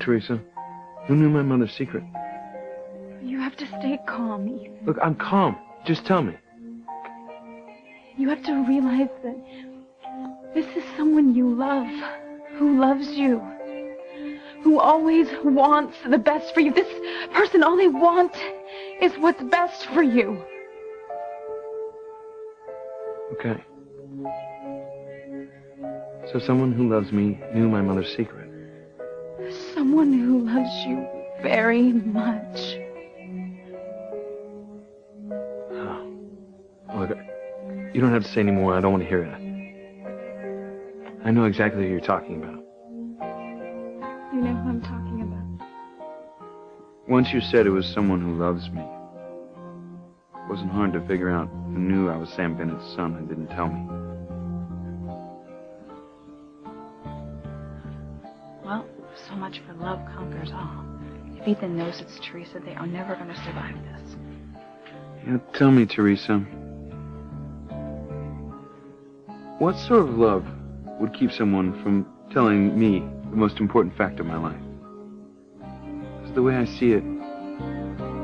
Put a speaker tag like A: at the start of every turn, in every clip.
A: Teresa? Who knew my mother's secret?
B: You have to stay calm, Ethan.
A: Look, I'm calm. Just tell me.
B: You have to realize that this is someone you love, who loves you, who always wants the best for you. This person, all they want is what's best for you.
A: Okay. So someone who loves me knew my mother's secret.
B: Someone who loves you very much.
A: Oh. Look, you don't have to say any more. I don't want to hear it. I know exactly who you're talking about.
B: You know who I'm talking about.
A: Once you said it was someone who loves me. It wasn't hard to figure out who knew I was Sam Bennett's son and didn't tell me.
B: Well, so much for love conquers all. If Ethan knows it's Teresa, they are never going to survive this.
A: Yeah, tell me, Teresa. What sort of love would keep someone from telling me the most important fact of my life? Because the way I see it,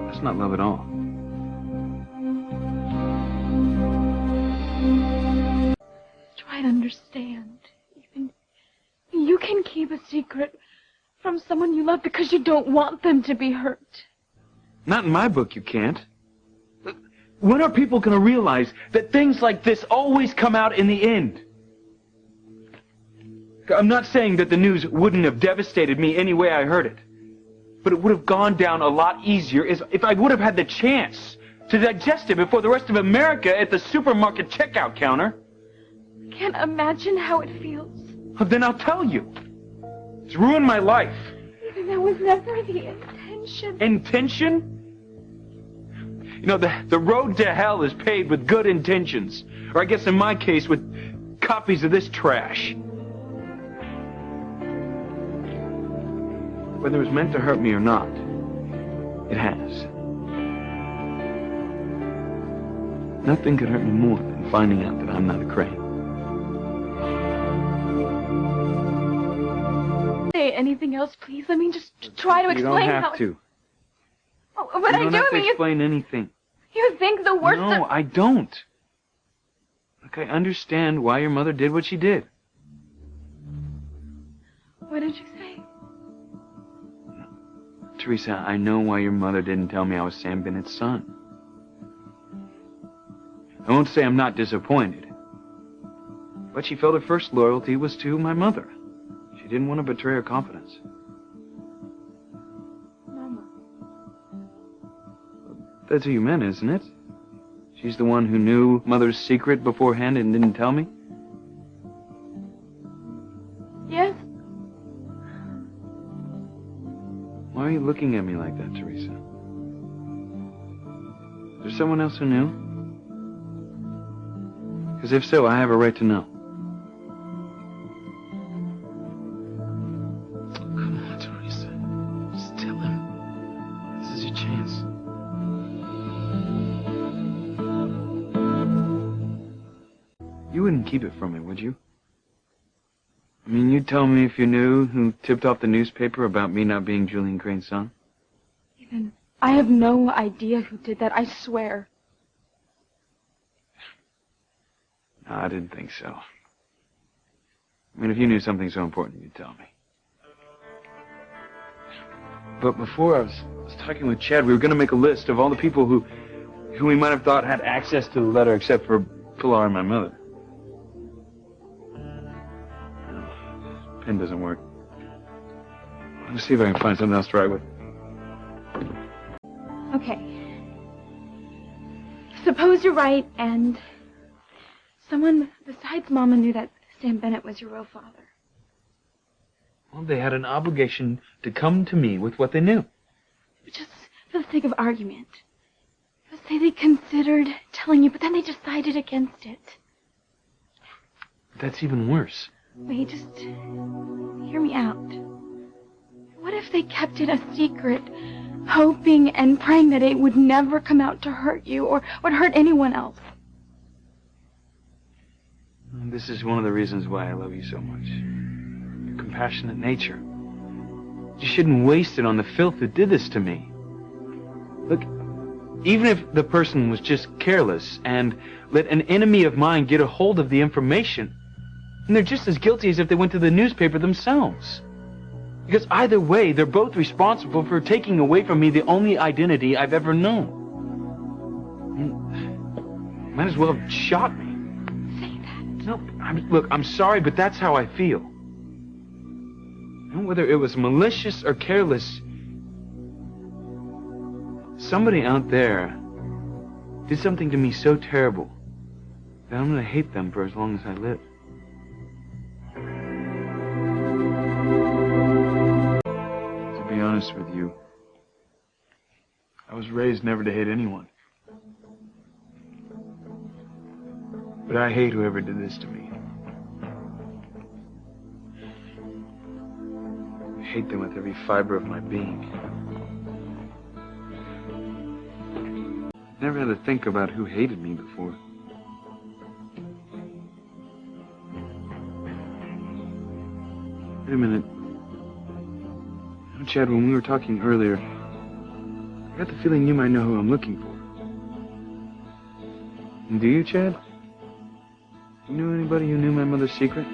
A: that's not love at all.
B: Try to understand. Even you can keep a secret from someone you love because you don't want them to be hurt.
A: Not in my book, you can't. When are people going to realize that things like this always come out in the end? I'm not saying that the news wouldn't have devastated me any way I heard it. But it would have gone down a lot easier if I would have had the chance to digest it before the rest of America at the supermarket checkout counter.
B: I can't imagine how it feels.
A: Well, then I'll tell you. It's ruined my life.
B: Even that was never the intention.
A: Intention? You know, the road to hell is paved with good intentions. Or I guess in my case, with copies of this trash. Whether it was meant to hurt me or not, it has. Nothing could hurt me more than finding out that I'm not a Crane.
B: Say anything else, please. I mean, just try to explain how...
A: You don't have to.
B: Oh, but
A: You don't have to explain anything.
B: You think the worst
A: No, I don't. Look, I understand why your mother did what she did.
B: What did you say?
A: Teresa, I know why your mother didn't tell me I was Sam Bennett's son. I won't say I'm not disappointed. But she felt her first loyalty was to my mother. She didn't want to betray her confidence.
B: Mama.
A: That's who you meant, isn't it? She's the one who knew Mother's secret beforehand and didn't tell me?
B: Yes?
A: Why are you looking at me like that, Teresa? Is there someone else who knew? Because if so, I have a right to know. Come on, Teresa. Just tell him. This is your chance. You wouldn't keep it from me, would you? I mean, you'd tell me if you knew who tipped off the newspaper about me not being Julian Crane's son?
B: Ethan, I have no idea who did that, I swear.
A: No, I didn't think so. I mean, if you knew something so important, you'd tell me. But before I was talking with Chad, we were going to make a list of all the people who we might have thought had access to the letter except for Pilar and my mother. Pen doesn't work. Let's see if I can find something else to write with.
B: Okay. Suppose you're right, and someone besides Mama knew that Sam Bennett was your real father.
A: Well, they had an obligation to come to me with what they knew.
B: Just for the sake of argument. Let's say they considered telling you, but then they decided against it.
A: That's even worse.
B: Wait, just hear me out. What if they kept it a secret, hoping and praying that it would never come out to hurt you or would hurt anyone else?
A: This is one of the reasons why I love you so much. Your compassionate nature. You shouldn't waste it on the filth who did this to me. Look, even if the person was just careless and let an enemy of mine get a hold of the information, then they're just as guilty as if they went to the newspaper themselves. Because either way, they're both responsible for taking away from me the only identity I've ever known. Might as well have shot me.
B: Say that.
A: No, look, I'm sorry, but that's how I feel. Whether it was malicious or careless, somebody out there did something to me so terrible that I'm gonna hate them for as long as I live. To be honest with you, I was raised never to hate anyone. But I hate whoever did this to me. I hate them with every fiber of my being. Never had to think about who hated me before. Wait a minute. Chad, when we were talking earlier, I got the feeling you might know who I'm looking for. And do you, Chad? You know anybody who knew my mother's secret?